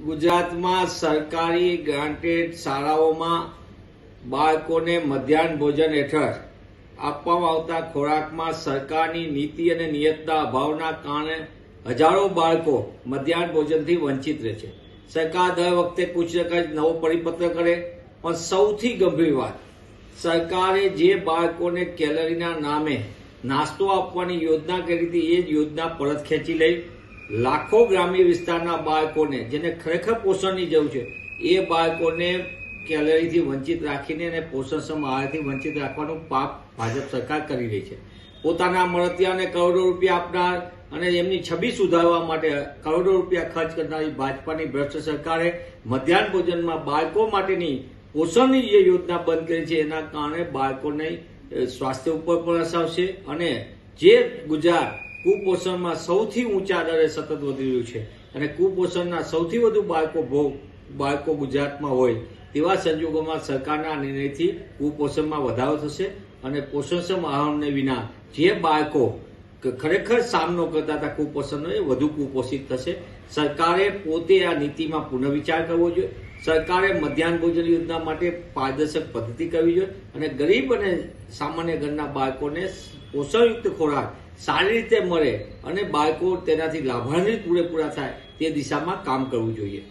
ગુજરાતમાં સરકારી ગ્રાન્ટેડ શાળાઓમાં બાળકોને મધ્યાહન ભોજન હેઠળ આપવામાં આવતા ખોરાકમાં સરકારની નીતિ અને નિયતના અભાવના કારણે હજારો બાળકો મધ્યાહન ભોજનથી વંચિત રહે છે। સરકાર દર વખતે કુછ ને કુછ નવો પરિપત્ર કરે, પણ સૌથી ગંભીર વાત, સરકારે જે બાળકોને કેલરીના નામે નાસ્તો આપવાની યોજના કરી હતી એ જ યોજના પરત ખેંચી લઈ લાખો ગ્રામ્ય વિસ્તારના બાળકોને જેને ખરેખર પોષણની જરૂર છે એ બાળકોને કેલરીથી વંચિત રાખીને અને પોષણક્ષમ આહારથી વંચિત રાખવાનું પાપ ભાજપ સરકાર કરી રહી છે। પોતાના મળતિયાને કરોડો રૂપિયા આપનાર અને એમની છબી સુધારવા માટે કરોડો રૂપિયા ખર્ચ કરનારી ભાજપાની ભ્રષ્ટ સરકારે મધ્યાહન ભોજનમાં બાળકો માટેની પોષણની જે યોજના બંધ કરી છે એના કારણે બાળકોને સ્વાસ્થ્ય ઉપર પણ અસર છે અને જે ગુજરાત કુપોષણમાં સૌથી ઊંચા દરે સતત વધી રહ્યું છે અને કુપોષણના સૌથી વધુ બાળકો ગુજરાતમાં હોય તેવા સંજોગોમાં સરકારના નિર્ણયથી કુપોષણમાં વધારો થશે અને પોષણક્ષમ આહારને વિના જે બાળકો ખરેખર સામનો કરતા હતા કુપોષણનો એ વધુ કુપોષિત થશે। સરકારે પોતે આ નીતિમાં પુનઃવિચાર કરવો જોઈએ। સરકારે મધ્યાહન ભોજન યોજના માટે પારદર્શક પદ્ધતિ કરવી જોઈએ અને ગરીબ અને સામાન્ય ઘરના બાળકોને પોષણયુક્ત ખોરાક સારી રીતે મળે અને બાળકો તેનાથી લાભાન્વિત પૂરેપૂરા થાય તે દિશામાં કામ કરવું જોઈએ।